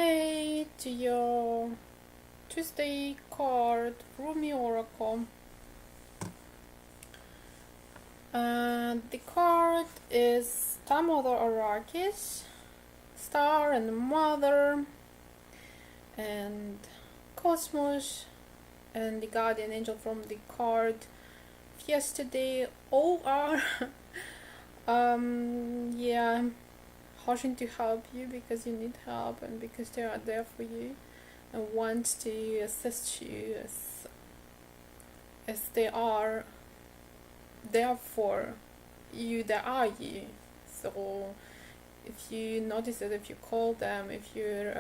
Hey, to your Tuesday card, Rumi Oracle. The card is Star Mother Arrakis, Star and Mother, and Cosmos, and the Guardian Angel from the card yesterday. All are, yeah, rushing to help you because you need help and because they are there for you and want to assist you as they are there for you, they are you. So if you notice it, if you call them, if you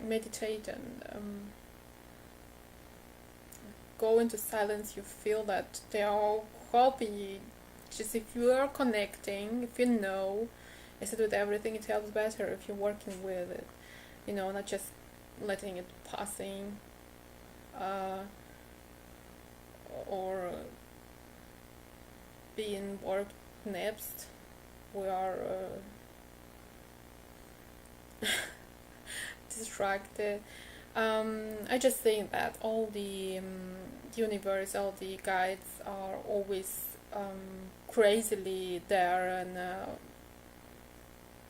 meditate and go into silence, you feel that they are helping you. Just if you are connecting, if you know, as it with everything, it helps better if you're working with it, not just letting it passing or being worked next. We are distracted. I just think that all the universe, all the guides are always crazily there and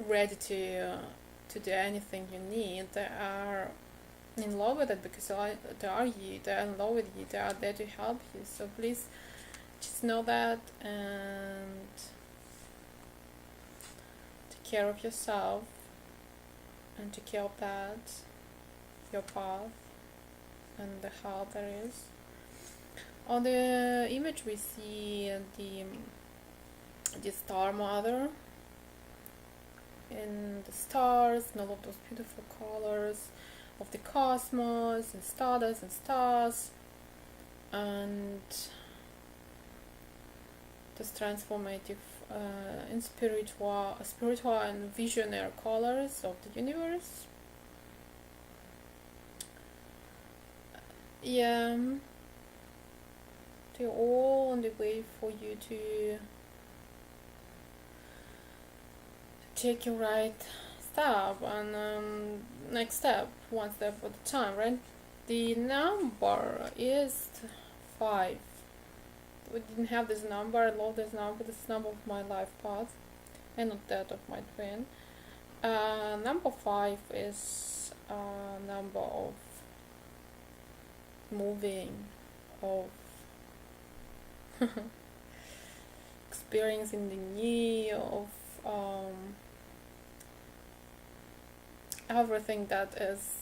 ready to do anything you need. They are in love with it because they are you. They are in love with you. They are there to help you. So please just know that and take care of yourself and take care of that, your path and the help there is. On the image we see the Star Mother and the stars and all of those beautiful colors of the cosmos and stardust and stars and this transformative and spiritual and visionary colors of the universe. Yeah, they're all on the way for you to take your right step and next step, one step at a time, right? The number is 5. We didn't have this number. I love this number. This is number of my life path and not that of my twin. Number 5 is a number of moving, of experiencing the new, of everything that is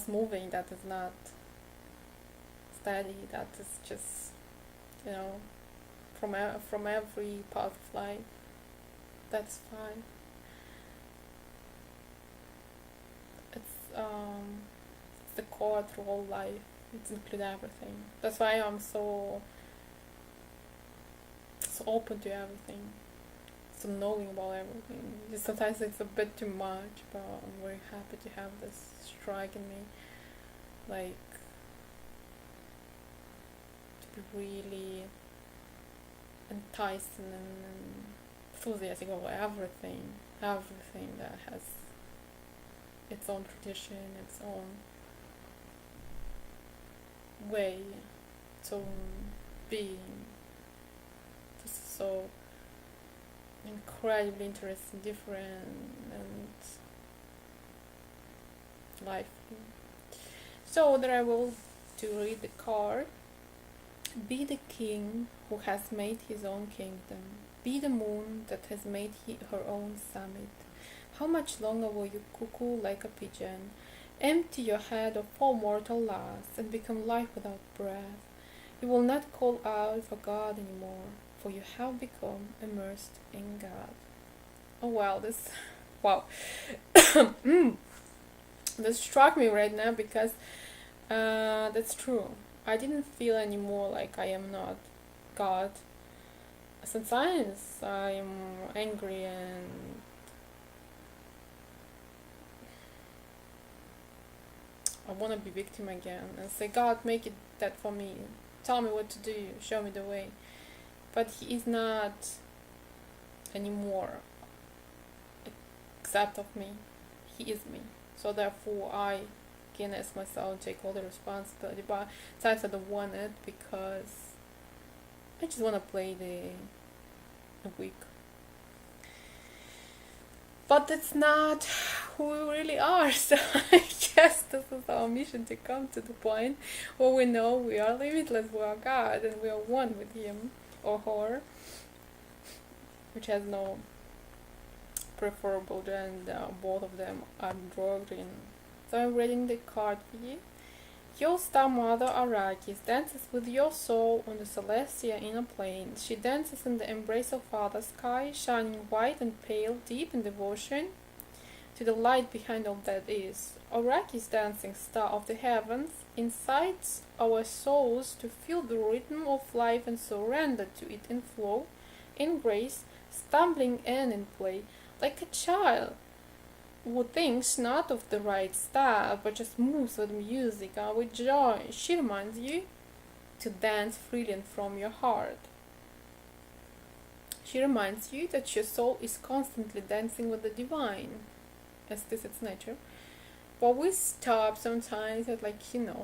moving, that is not steady, that is just from every part of life. That's fine. It's the core through all life. It includes everything. That's why I'm so open to everything, so knowing about everything. Sometimes it's a bit too much, but I'm very happy to have this strike in me, like to be really enticing and enthusiastic about everything that has its own tradition, its own way, its own being. This is so incredibly interesting, different, and lively. So there I will to read the card. Be the king who has made his own kingdom. Be the moon that has made her own summit. How much longer will you cuckoo like a pigeon? Empty your head of all mortal lusts and become life without breath. You will not call out for God anymore, for you have become immersed in God. Oh wow, wow. This struck me right now because that's true. I didn't feel anymore like I am not God. Sometimes I am angry and I want to be victim again and say, God, make it that for me. Tell me what to do. Show me the way. But he is not anymore. accept of me. He is me. So therefore I can ask myself, take all the responsibility. But sometimes I don't want it because I just want to play the weak. But that's not who we really are. So I guess this is our mission, to come to the point where we know we are limitless, we are God, and we are one with Him or her, which has no preferable gender. Both of them are androgyn. So I'm reading the card for you. Your star mother Arrakis dances with your soul on the celestial inner plane. She dances in the embrace of Father Sky, shining white and pale, deep in devotion to the light behind all that is. Arrakis, dancing star of the heavens, incites our souls to feel the rhythm of life and surrender to it in flow, in grace, stumbling and in play, like a child who thinks not of the right style, but just moves with music and with joy. She reminds you to dance freely and from your heart. She reminds you that your soul is constantly dancing with the divine, as this is its nature. But we stop sometimes at,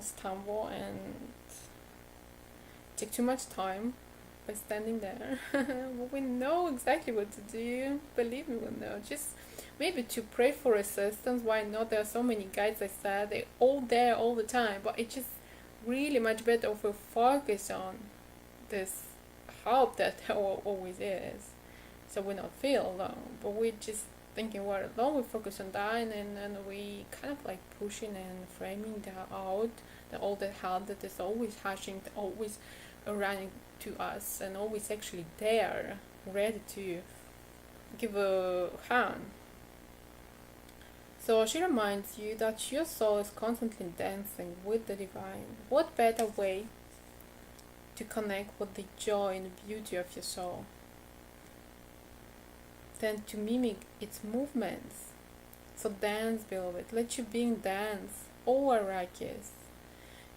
stumble and take too much time by standing there. But we know exactly what to do. Believe me, we know. Just maybe to pray for assistance. Why not? There are so many guides, I said, they're all there all the time, but it's just really much better if we focus on this help that there always is, so we don't feel alone. But we're just thinking we're alone, we focus on that, and we kind of like pushing and framing that out, that all the help that is always hashing, always running to us, and always actually there, ready to give a hand. So she reminds you that your soul is constantly dancing with the divine. What better way to connect with the joy and beauty of your soul than to mimic its movements? So dance, beloved. Let your being dance. O Arrakis,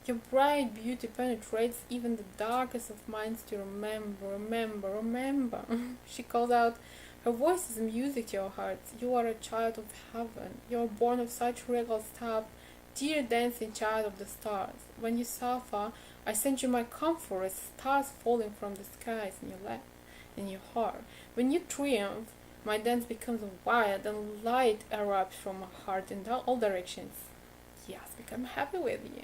your bright beauty penetrates even the darkest of minds to remember, remember, remember. She calls out. Her voice is music to your hearts. You are a child of heaven. You are born of such regal stuff, dear dancing child of the stars. When you suffer, I send you my comfort as stars falling from the skies in your lap, in your heart. When you triumph, my dance becomes wild and light erupts from my heart in all directions. Yes, because I'm happy with you.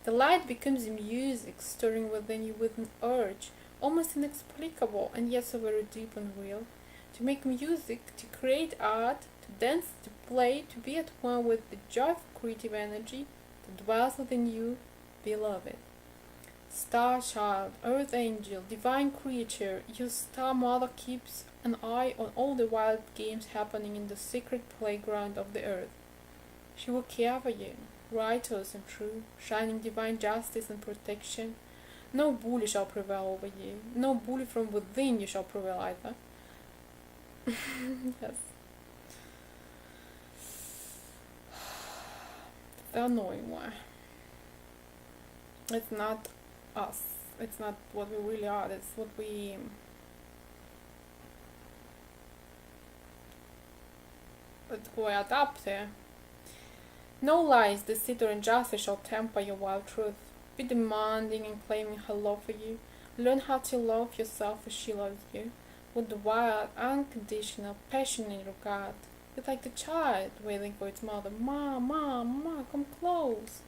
The light becomes music, stirring within you with an urge, almost inexplicable and yet so very deep and real, to make music, to create art, to dance, to play, to be at one with the joyful creative energy that dwells within you, beloved. Star child, earth angel, divine creature, your star mother keeps an eye on all the wild games happening in the secret playground of the earth. She will care for you, righteous and true, shining divine justice and protection. No bully shall prevail over you. No bully from within you shall prevail either. Yes. The annoying one. It's not us. It's not what we really are. It's what we adapt to. No lies, deceit, or injustice shall temper your wild truth. Be demanding and claiming her love for you. Learn how to love yourself as she loves you, with the wild, unconditional, passionate regard. Be like the child waiting for its mother. Ma, ma, ma, come close.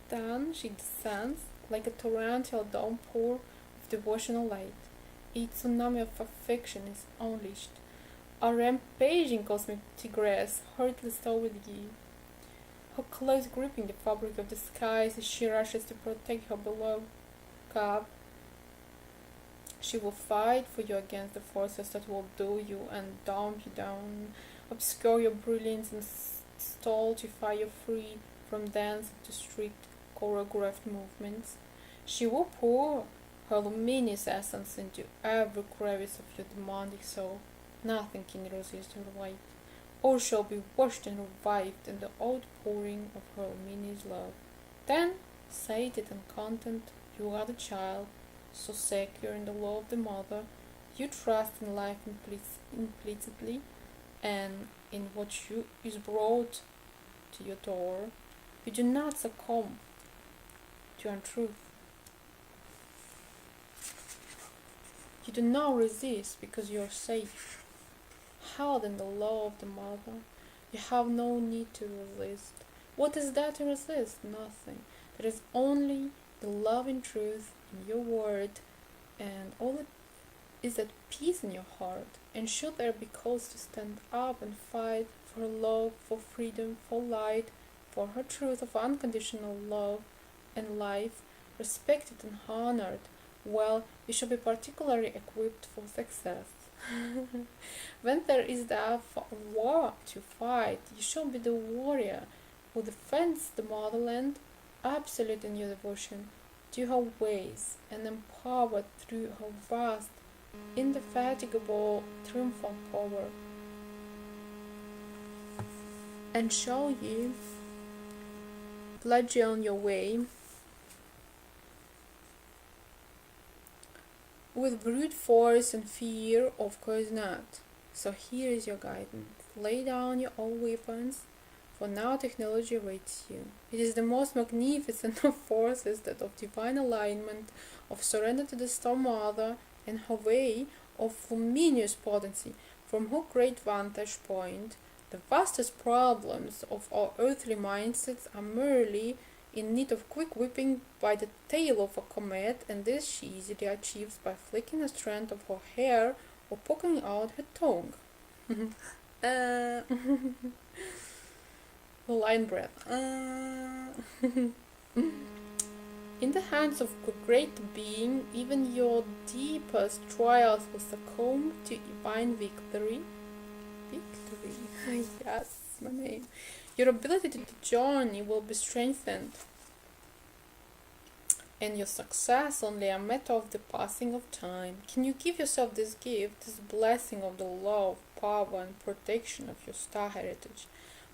Then she descends like a torrential downpour of devotional light. A tsunami of affection is unleashed. A rampaging cosmic tigress heartless toward you. Her claws gripping the fabric of the skies as she rushes to protect her beloved cub. She will fight for you against the forces that will dull you and dump you down, obscure your brilliance and stultify you free from dance to strict choreographed movements. She will pour her luminous essence into every crevice of your demanding soul. Nothing can resist her light. All shall be washed and revived in the outpouring of her luminous love. Then, sated and content, you are the child, so secure in the love of the mother, you trust in life implicitly, and in what is brought to your door, you do not succumb to untruth. You do not resist because you are safe, held in the law of the mother. You have no need to resist. What is there to resist? Nothing. There is only the love and truth in your word, and all it is at peace in your heart. And should there be cause to stand up and fight for love, for freedom, for light, for her truth of unconditional love and life, respected and honored, well, you should be particularly equipped for success. When there is the war to fight, you should be the warrior who defends the motherland, absolute in your devotion to her ways, and empowered through her vast, indefatigable, triumphant power. And shall you pledge on your way with brute force and fear? Of course not. So here is your guidance. Lay down your old weapons, for now technology awaits you. It is the most magnificent of forces, that of divine alignment, of surrender to the Star Mother and her way of luminous potency, from whose great vantage point the vastest problems of our earthly mindsets are merely in need of quick whipping by the tail of a comet, and this she easily achieves by flicking a strand of her hair or poking out her tongue. Line breath. In the hands of a great being, even your deepest trials will succumb to divine victory. Victory. Yes, my name. Your ability to journey will be strengthened, and your success only a matter of the passing of time. Can you give yourself this gift, this blessing of the love, power, and protection of your star heritage?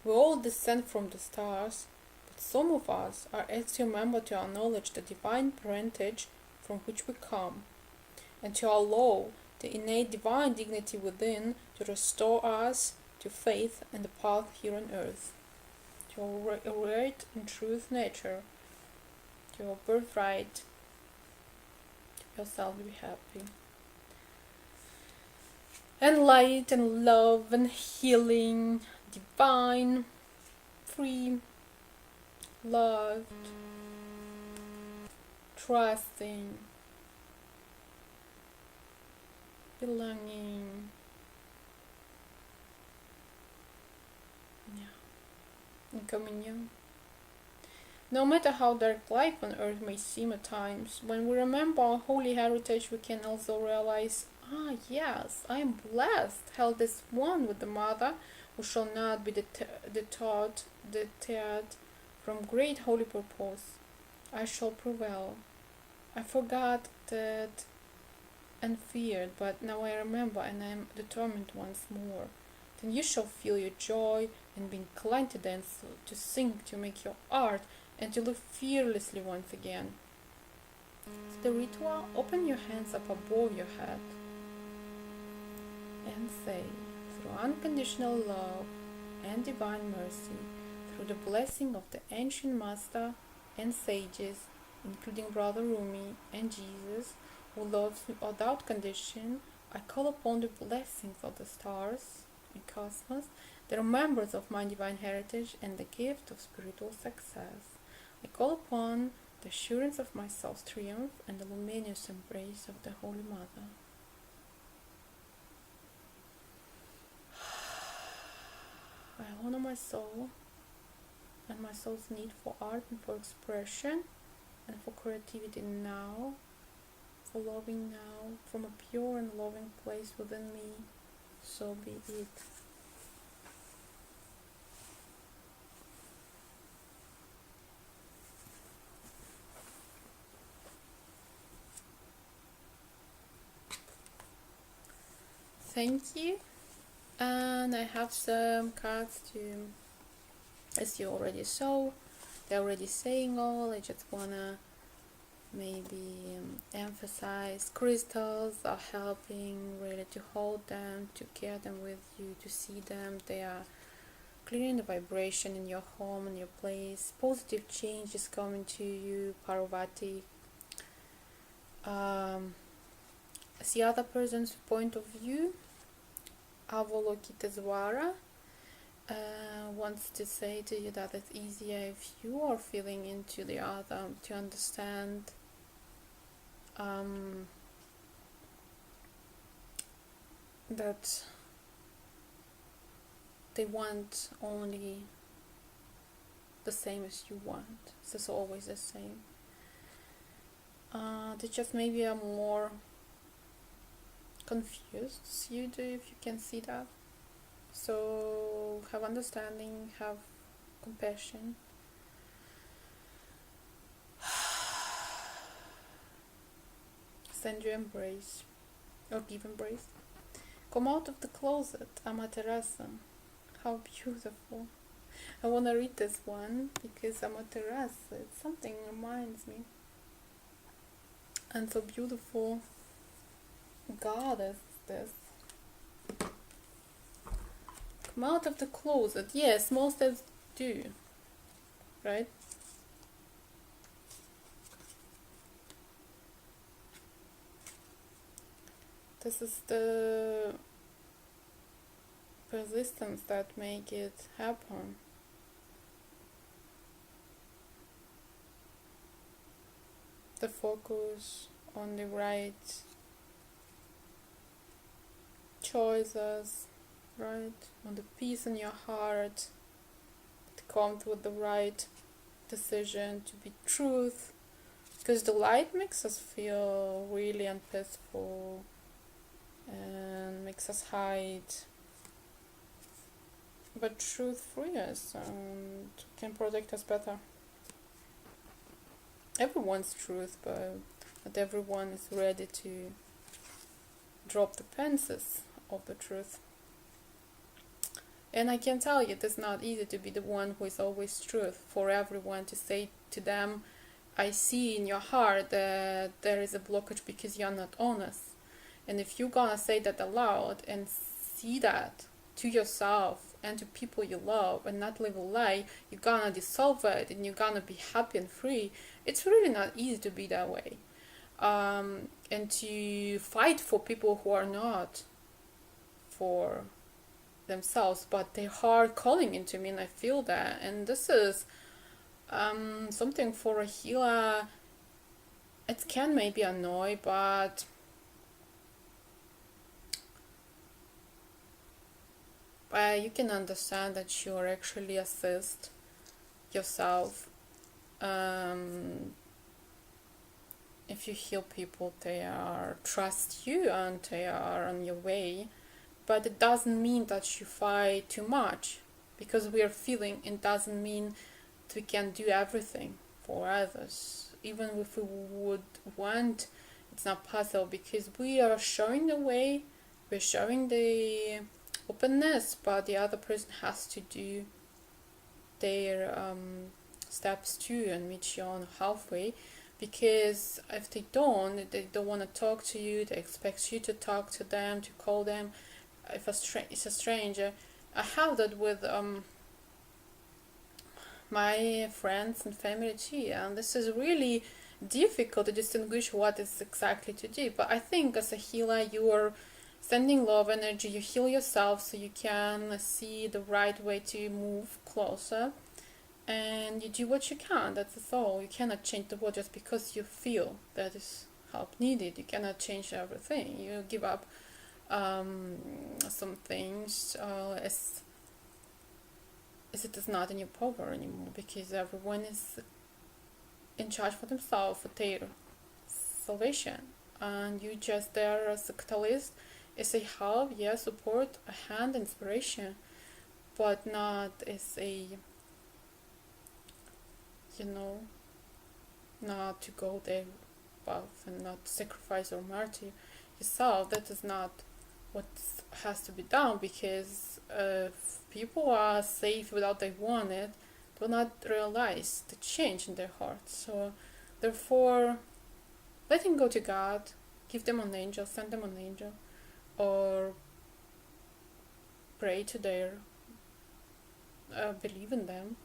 We all descend from the stars, but some of us are yet to remember to acknowledge the divine parentage from which we come, and to allow the innate divine dignity within to restore us to faith and the path here on earth, to our right and truth nature, to our birthright, to yourself to be happy. And light and love and healing, divine, free, loved, trusting, belonging. In communion. No matter how dark life on earth may seem at times, when we remember our holy heritage, we can also realize, yes, I am blessed, held as one with the Mother, who shall not be deterred from great holy purpose. I shall prevail. I forgot that and feared, but now I remember, and I am determined once more. Then you shall feel your joy and be inclined to dance, to sing, to make your art, and to live fearlessly once again. The ritual, open your hands up above your head and say, through unconditional love and divine mercy, through the blessing of the ancient master and sages, including Brother Rumi and Jesus, who loves me without condition, I call upon the blessings of the stars and cosmos, the members of my divine heritage, and the gift of spiritual success. I call upon the assurance of my soul's triumph and the luminous embrace of the Holy Mother. I honor my soul and my soul's need for art and for expression and for creativity now, for loving now, from a pure and loving place within me. So be it. Thank you. And I have some cards to, as you already saw, they're already saying all. I just wanna maybe emphasize crystals are helping really to hold them, to get them with you, to see them. They are clearing the vibration in your home, in your place. Positive change is coming to you, Parvati. As the other person's point of view, Avalokitesvara wants to say to you that it's easier if you are feeling into the other, to understand that they want only the same as you want. So it's always the same. They just maybe are more confused, you do, if you can see that. So have understanding, have compassion. Send your embrace, or give embrace. Come out of the closet, Amaterasu. How beautiful. I want to read this one because Amaterasu, it's something reminds me. And so beautiful goddess this. Come out of the closet. Yes, most of us do. Right? This is the persistence that make it happen. The focus on the right choices, right? On the peace in your heart that comes with the right decision to be truth. Because the light makes us feel really unpeaceful and makes us hide. But truth frees us and can protect us better. Everyone's truth, but not everyone is ready to drop the fences of the truth. And I can tell you, it's not easy to be the one who is always truth, for everyone to say to them, I see in your heart that there is a blockage because you're not honest. And if you're gonna say that aloud and see that to yourself and to people you love and not live a lie, you're gonna dissolve it and you're gonna be happy and free. It's really not easy to be that way. And to fight for people who are not for themselves, but their heart calling into me, and I feel that. And this is something for a healer. It can maybe annoy, but you can understand that you are actually assist yourself. If you heal people, they are trust you and they are on your way. But it doesn't mean that you fight too much, because we are feeling. It doesn't mean that we can do everything for others. Even if we would want, it's not possible, because we are showing the way, we're showing the openness, but the other person has to do their steps too and meet you on halfway. Because if they don't want to talk to you, they expect you to talk to them, to call them. If it's a stranger, I have that with my friends and family too, and this is really difficult to distinguish what is exactly to do. But I think as a healer, you are sending love energy, you heal yourself so you can see the right way to move closer, and you do what you can. That's all. You cannot change the world just because you feel that is help needed. You cannot change everything. You give up some things as it is not in your power anymore, because everyone is in charge for themselves, for their salvation, and you just there as a catalyst, as a help, yes, support, a hand, inspiration, but not as a, not to go their path and not sacrifice or martyr yourself. That is not what has to be done, because if people are safe without they want it, do not realize the change in their hearts. So therefore letting go to God, give them an angel, send them an angel, or pray to their, believe in them,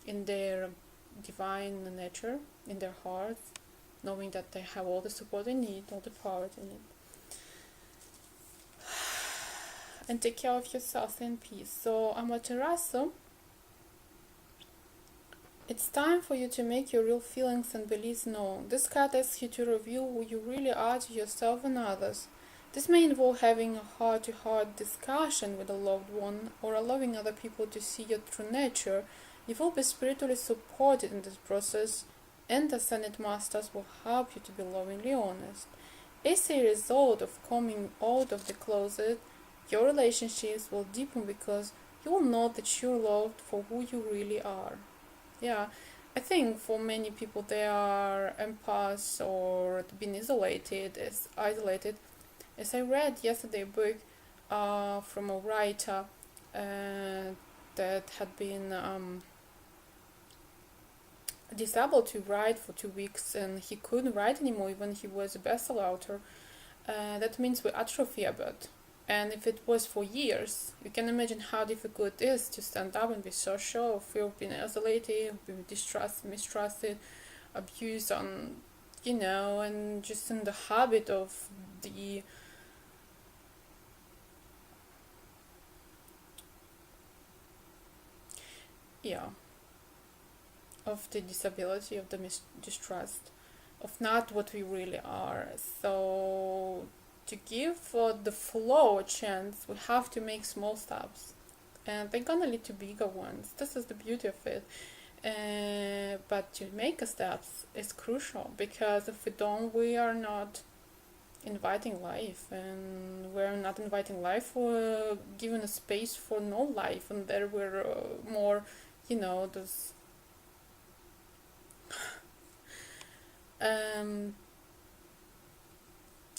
in their divine nature, in their hearts, knowing that they have all the support they need, all the power they need. And take care of yourself in peace. So Amaterasu, it's time for you to make your real feelings and beliefs known. This card asks you to reveal who you really are to yourself and others. This may involve having a heart-to-heart discussion with a loved one or allowing other people to see your true nature. You will be spiritually supported in this process, and the Ascended Masters will help you to be lovingly honest. As a result of coming out of the closet, your relationships will deepen because you will know that you're loved for who you really are. Yeah, I think for many people they are empaths or been isolated. As I read yesterday a book from a writer that had been disabled to write for 2 weeks, and he couldn't write anymore even he was a bestseller author. That means we atrophy a bit. And if it was for years, you can imagine how difficult it is to stand up and be social, feel being isolated, being mistrusted, abused, and just in the habit of the disability, of the distrust, of not what we really are. So to give the flow a chance, we have to make small steps, and they're gonna lead to bigger ones. This is the beauty of it. But to make steps is crucial, because if we don't, we are not inviting life, and we're not inviting life, we're giving a space for no life, and there we're more, those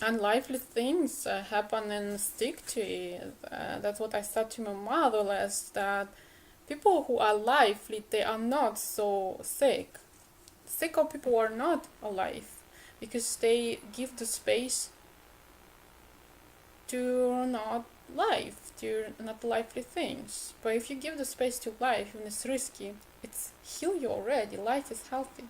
unlikely things happen and stick to it. That's what I said to my mother last, that people who are lively, they are not so sick. Sicker people are not alive because they give the space to not life, to not lively things. But if you give the space to life, when it's risky, it's heal you already. Life is healthy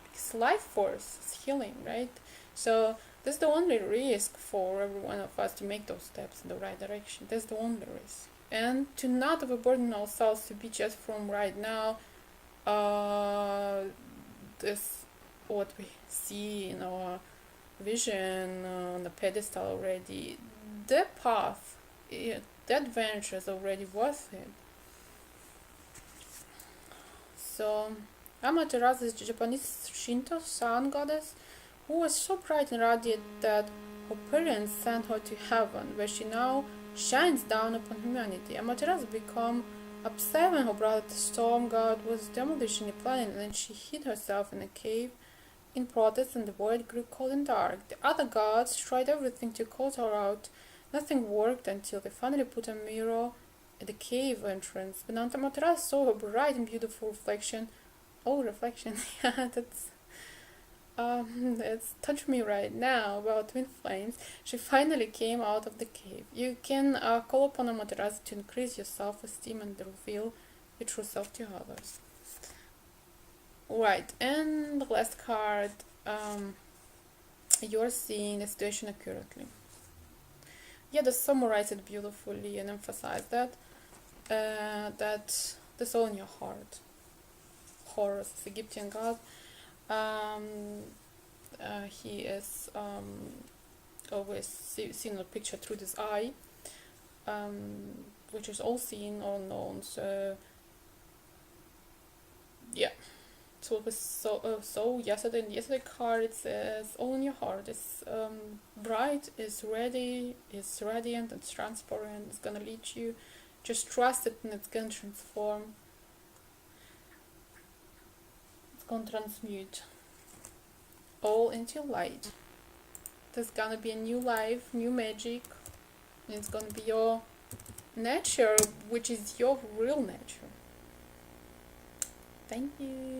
because life force is healing, right? So that's the only risk for every one of us, to make those steps in the right direction. That's the only risk. And to not overburden ourselves, to be just from right now, this what we see in our vision on the pedestal already. The path, the adventure is already worth it. So Amaterasu is the Japanese Shinto sun goddess who was so bright and radiant that her parents sent her to heaven, where she now shines down upon humanity. Amaterasu became upset when her brother, the storm god, was demolishing a planet, and she hid herself in a cave in protest, and the void grew cold and dark. The other gods tried everything to call her out. Nothing worked until they finally put a mirror at the cave entrance. When Amaterasu saw her bright and beautiful reflection, yeah, that's touched me right now about twin flames. She finally came out of the cave. You can call upon Amaterasu to increase your self-esteem and reveal your true self to others. Right, and the last card, you're seeing the situation accurately. Yeah, they summarize it beautifully and emphasize that that's all in your heart. Horus, the Egyptian god. He is always seen a picture through this eye, which is all seen, all known. So yeah. So it was so yesterday card, it says all in your heart. It's bright, it's ready, it's radiant, it's transparent, it's gonna lead you. Just trust it, and it's gonna transform. It's gonna transmute all into light. There's gonna be a new life, new magic, and it's gonna be your nature, which is your real nature. Thank you.